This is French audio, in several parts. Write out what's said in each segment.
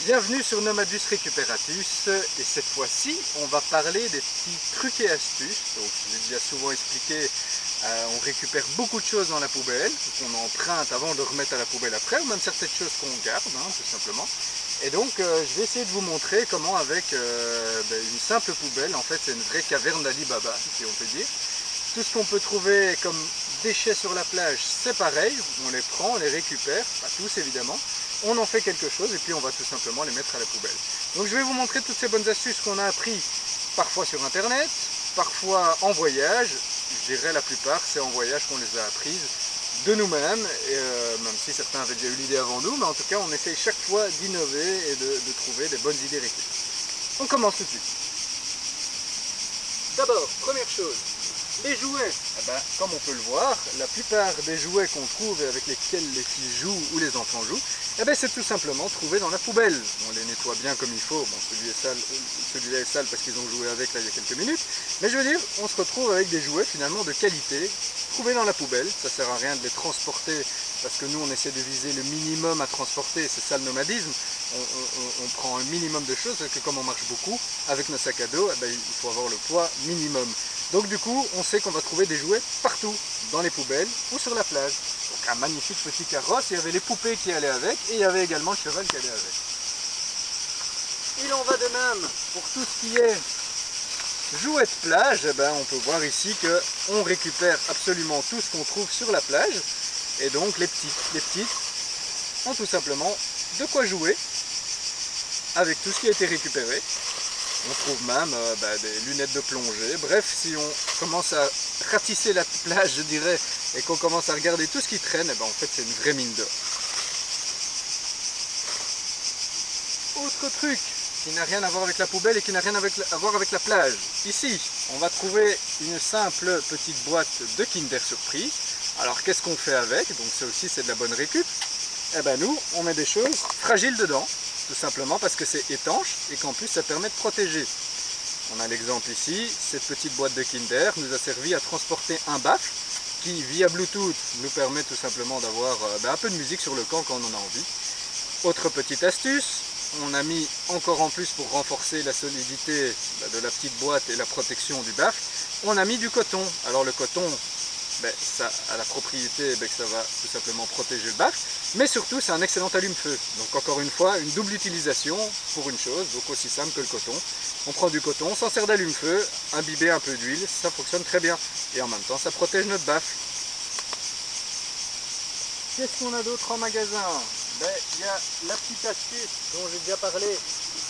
Bienvenue sur Nomadus Recuperatus et cette fois-ci on va parler des petits trucs et astuces. Donc je l'ai déjà souvent expliqué, on récupère beaucoup de choses dans la poubelle, qu'on emprunte avant de remettre à la poubelle après, ou même certaines choses qu'on garde, tout simplement. Et donc je vais essayer de vous montrer comment avec une simple poubelle, en fait c'est une vraie caverne d'Ali Baba si on peut dire. Tout ce qu'on peut trouver comme déchets sur la plage, c'est pareil, on les prend, on les récupère, pas tous évidemment, on en fait quelque chose et puis on va tout simplement les mettre à la poubelle. Donc je vais vous montrer toutes ces bonnes astuces qu'on a appris parfois sur internet, parfois en voyage, je dirais la plupart c'est en voyage qu'on les a apprises de nous-mêmes, même si certains avaient déjà eu l'idée avant nous, mais en tout cas on essaye chaque fois d'innover et de trouver des bonnes idées récup. On commence tout de suite. D'abord, première chose, les jouets, comme on peut le voir, la plupart des jouets qu'on trouve et avec lesquels les filles jouent ou les enfants jouent, c'est tout simplement trouvé dans la poubelle. On les nettoie bien comme il faut, bon celui-là est sale parce qu'ils ont joué avec là il y a quelques minutes, mais je veux dire, on se retrouve avec des jouets finalement de qualité, trouvés dans la poubelle, ça sert à rien de les transporter, parce que nous on essaie de viser le minimum à transporter, c'est ça le nomadisme, on prend un minimum de choses, parce que comme on marche beaucoup, avec nos sacs à dos, il faut avoir le poids minimum. Donc du coup, on sait qu'on va trouver des jouets partout, dans les poubelles ou sur la plage. Donc un magnifique petit carrosse, il y avait les poupées qui allaient avec, et il y avait également le cheval qui allait avec. Il en va de même pour tout ce qui est jouets de plage, on peut voir ici qu'on récupère absolument tout ce qu'on trouve sur la plage, et donc les petites ont tout simplement de quoi jouer avec tout ce qui a été récupéré. On trouve même des lunettes de plongée. Bref, si on commence à ratisser la plage, je dirais, et qu'on commence à regarder tout ce qui traîne, en fait c'est une vraie mine d'or. Autre truc qui n'a rien à voir avec la poubelle et qui n'a rien à voir avec la plage. Ici, on va trouver une simple petite boîte de Kinder Surprise. Alors qu'est-ce qu'on fait avec? Donc ça aussi c'est de la bonne récup. Nous, on met des choses fragiles dedans, tout simplement parce que c'est étanche et qu'en plus ça permet de protéger. On a l'exemple ici, cette petite boîte de Kinder nous a servi à transporter un baffle qui via Bluetooth nous permet tout simplement d'avoir un peu de musique sur le camp quand on en a envie. Autre petite astuce, on a mis encore en plus pour renforcer la solidité de la petite boîte et la protection du baffle, on a mis du coton. Alors le coton, ça a la propriété que ça va tout simplement protéger le baffle, mais surtout c'est un excellent allume-feu. Donc encore une fois, une double utilisation pour une chose, donc aussi simple que le coton. On prend du coton, on s'en sert d'allume-feu, imbibé un peu d'huile, ça fonctionne très bien. Et en même temps, ça protège notre baffle. Qu'est-ce qu'on a d'autre en magasin? Il y a la petite astuce dont j'ai déjà parlé,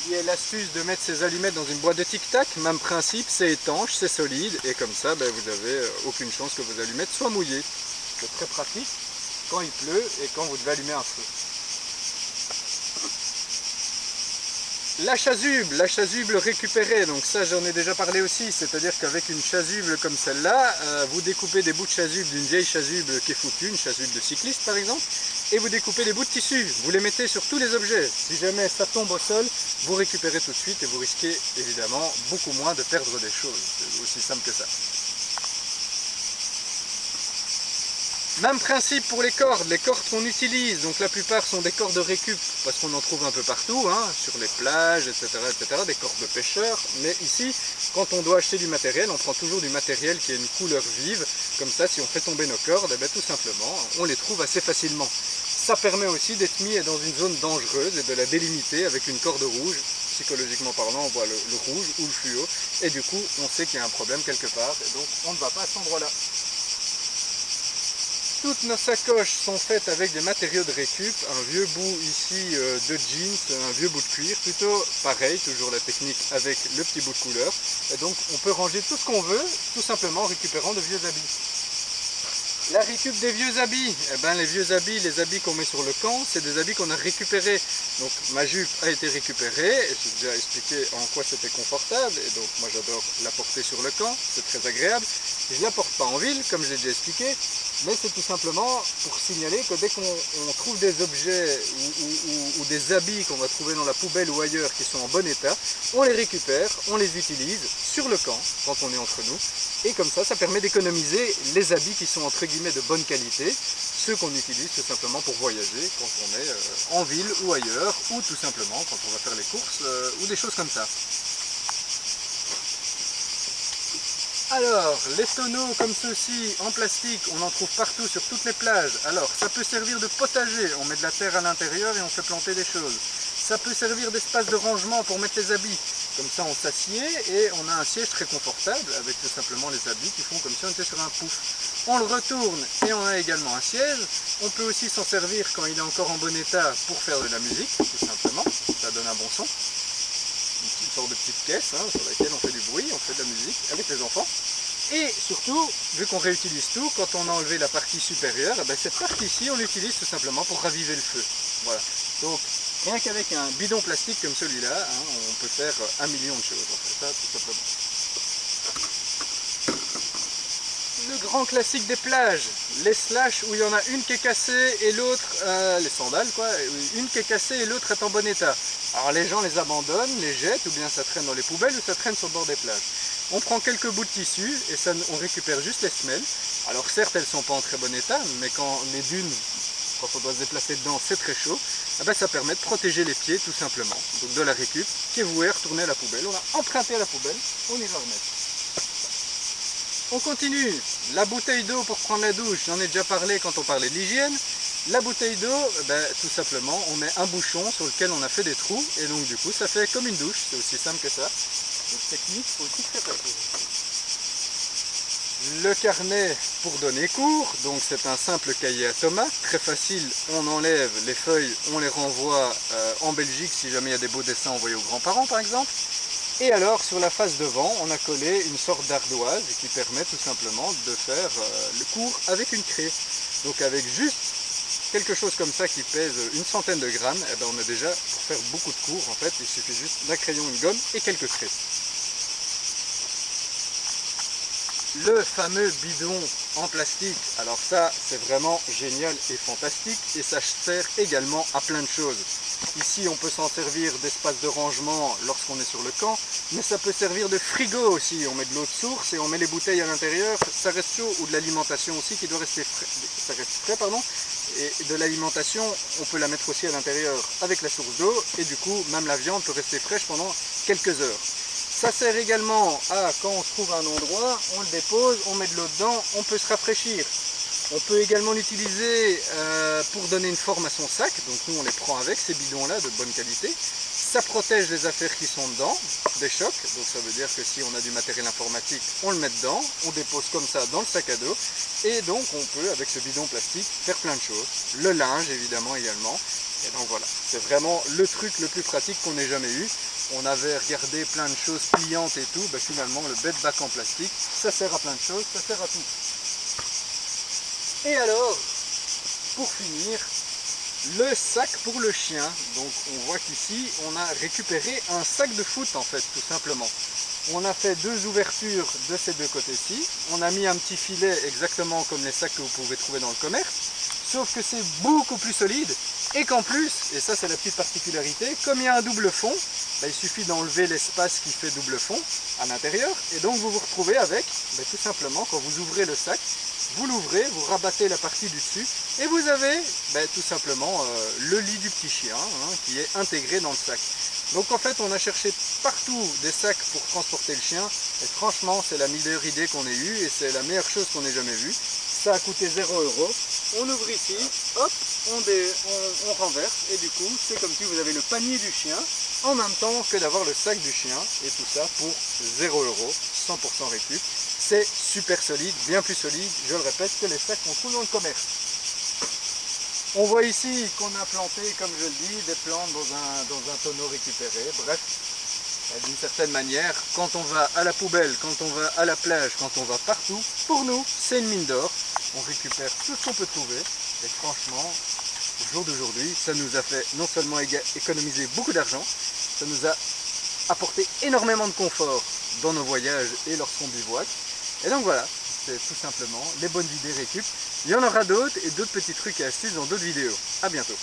qui est l'astuce de mettre ses allumettes dans une boîte de tic-tac. Même principe, c'est étanche, c'est solide, et comme ça, vous n'avez aucune chance que vos allumettes soient mouillées. C'est très pratique quand il pleut et quand vous devez allumer un feu. La chasuble récupérée, donc ça j'en ai déjà parlé aussi, c'est-à-dire qu'avec une chasuble comme celle-là, vous découpez des bouts de chasuble d'une vieille chasuble qui est foutue, une chasuble de cycliste par exemple, et vous découpez des bouts de tissu, vous les mettez sur tous les objets. Si jamais ça tombe au sol, vous récupérez tout de suite et vous risquez évidemment beaucoup moins de perdre des choses, c'est aussi simple que ça. Même principe pour les cordes qu'on utilise, donc la plupart sont des cordes de récup, parce qu'on en trouve un peu partout, sur les plages, etc., des cordes de pêcheurs, mais ici, quand on doit acheter du matériel, on prend toujours du matériel qui a une couleur vive, comme ça si on fait tomber nos cordes, tout simplement, on les trouve assez facilement. Ça permet aussi d'être mis dans une zone dangereuse et de la délimiter avec une corde rouge, psychologiquement parlant, on voit le rouge ou le fluo, et du coup, on sait qu'il y a un problème quelque part, et donc on ne va pas à cet endroit-là. Toutes nos sacoches sont faites avec des matériaux de récup, un vieux bout ici de jeans, un vieux bout de cuir, plutôt pareil, toujours la technique avec le petit bout de couleur. Et donc on peut ranger tout ce qu'on veut, tout simplement en récupérant de vieux habits. La récup des vieux habits, les vieux habits, les habits qu'on met sur le camp, c'est des habits qu'on a récupérés. Donc ma jupe a été récupérée, et j'ai déjà expliqué en quoi c'était confortable, et donc moi j'adore la porter sur le camp, c'est très agréable. Je ne la porte pas en ville, comme je l'ai déjà expliqué, mais c'est tout simplement pour signaler que dès qu'on trouve des objets ou des habits qu'on va trouver dans la poubelle ou ailleurs qui sont en bon état, on les récupère, on les utilise sur le camp quand on est entre nous, et comme ça, ça permet d'économiser les habits qui sont entre guillemets de bonne qualité, ceux qu'on utilise tout simplement pour voyager quand on est en ville ou ailleurs, ou tout simplement quand on va faire les courses ou des choses comme ça. Alors, les tonneaux comme ceux-ci en plastique, on en trouve partout sur toutes les plages. Alors, ça peut servir de potager, on met de la terre à l'intérieur et on fait planter des choses. Ça peut servir d'espace de rangement pour mettre les habits. Comme ça, on s'assied et on a un siège très confortable avec tout simplement les habits qui font comme si on était sur un pouf. On le retourne et on a également un siège. On peut aussi s'en servir quand il est encore en bon état pour faire de la musique, tout simplement. Ça donne un bon son. Une sorte de petite caisse sur laquelle on fait du bruit, on fait de la musique avec les enfants. Et surtout, vu qu'on réutilise tout, quand on a enlevé la partie supérieure, cette partie-ci, on l'utilise tout simplement pour raviver le feu. Voilà. Donc, rien qu'avec un bidon plastique comme celui-là, on peut faire 1 million de choses, en fait, ça, tout simplement. Le grand classique des plages, les slash où il y en a une qui est cassée et l'autre, les sandales quoi, une qui est cassée et l'autre est en bon état. Alors les gens les abandonnent, les jettent, ou bien ça traîne dans les poubelles ou ça traîne sur le bord des plages. On prend quelques bouts de tissu et ça, on récupère juste les semelles. Alors certes elles ne sont pas en très bon état, mais quand les dunes, quand on doit se déplacer dedans, c'est très chaud, ça permet de protéger les pieds tout simplement. Donc de la récup, qui est vouée à retourner à la poubelle. On a emprunté à la poubelle, on ira remettre. On continue, la bouteille d'eau pour prendre la douche, j'en ai déjà parlé quand on parlait de l'hygiène. La bouteille d'eau, tout simplement, on met un bouchon sur lequel on a fait des trous et donc du coup ça fait comme une douche, c'est aussi simple que ça. Donc technique aussi très facile. Le carnet pour donner cours, donc c'est un simple cahier à Thomas, très facile, on enlève les feuilles, on les renvoie en Belgique si jamais il y a des beaux dessins envoyés aux grands-parents par exemple. Et alors sur la face devant, on a collé une sorte d'ardoise qui permet tout simplement de faire le cours avec une craie. Donc avec juste quelque chose comme ça qui pèse une centaine de grammes, on a déjà pour faire beaucoup de cours en fait, il suffit juste d'un crayon, une gomme et quelques craies. Le fameux bidon en plastique, alors ça c'est vraiment génial et fantastique et ça sert également à plein de choses. Ici on peut s'en servir d'espace de rangement lorsqu'on est sur le camp, mais ça peut servir de frigo aussi, on met de l'eau de source et on met les bouteilles à l'intérieur, ça reste chaud, ou de l'alimentation aussi qui doit rester frais, ça reste frais pardon, et de l'alimentation on peut la mettre aussi à l'intérieur avec la source d'eau et du coup même la viande peut rester fraîche pendant quelques heures. Ça sert également à, quand on trouve un endroit, on le dépose, on met de l'eau dedans, on peut se rafraîchir. On peut également l'utiliser pour donner une forme à son sac, donc nous on les prend avec ces bidons-là de bonne qualité. Ça protège les affaires qui sont dedans, des chocs, donc ça veut dire que si on a du matériel informatique, on le met dedans, on dépose comme ça dans le sac à dos, et donc on peut, avec ce bidon plastique, faire plein de choses. Le linge évidemment également, et donc voilà, c'est vraiment le truc le plus pratique qu'on ait jamais eu. On avait regardé plein de choses pliantes et tout, finalement le bed bac en plastique, ça sert à plein de choses, ça sert à tout. Et alors, pour finir, le sac pour le chien. Donc on voit qu'ici on a récupéré un sac de foot en fait, tout simplement. On a fait deux ouvertures de ces deux côtés-ci. On a mis un petit filet exactement comme les sacs que vous pouvez trouver dans le commerce. Sauf que c'est beaucoup plus solide et qu'en plus, et ça c'est la petite particularité, comme il y a un double fond, il suffit d'enlever l'espace qui fait double fond à l'intérieur et donc vous vous retrouvez avec, tout simplement, quand vous ouvrez le sac, vous l'ouvrez, vous rabattez la partie du dessus et vous avez tout simplement le lit du petit chien qui est intégré dans le sac. Donc en fait on a cherché partout des sacs pour transporter le chien et franchement c'est la meilleure idée qu'on ait eue et c'est la meilleure chose qu'on ait jamais vue. Ça a coûté 0 €. On ouvre ici, hop, on renverse et du coup c'est comme si vous avez le panier du chien en même temps que d'avoir le sac du chien et tout ça pour 0 €, 100% récup. C'est super solide, bien plus solide, je le répète, que les sacs qu'on trouve dans le commerce. On voit ici qu'on a planté, comme je le dis, des plantes dans un tonneau récupéré. Bref, d'une certaine manière, quand on va à la poubelle, quand on va à la plage, quand on va partout, pour nous, c'est une mine d'or. On récupère tout ce qu'on peut trouver. Et franchement, au jour d'aujourd'hui, ça nous a fait non seulement économiser beaucoup d'argent, ça nous a apporté énormément de confort dans nos voyages et lorsqu'on bivouaque. Et donc voilà, c'est tout simplement les bonnes idées récup. Il y en aura d'autres et d'autres petits trucs et astuces dans d'autres vidéos. A bientôt.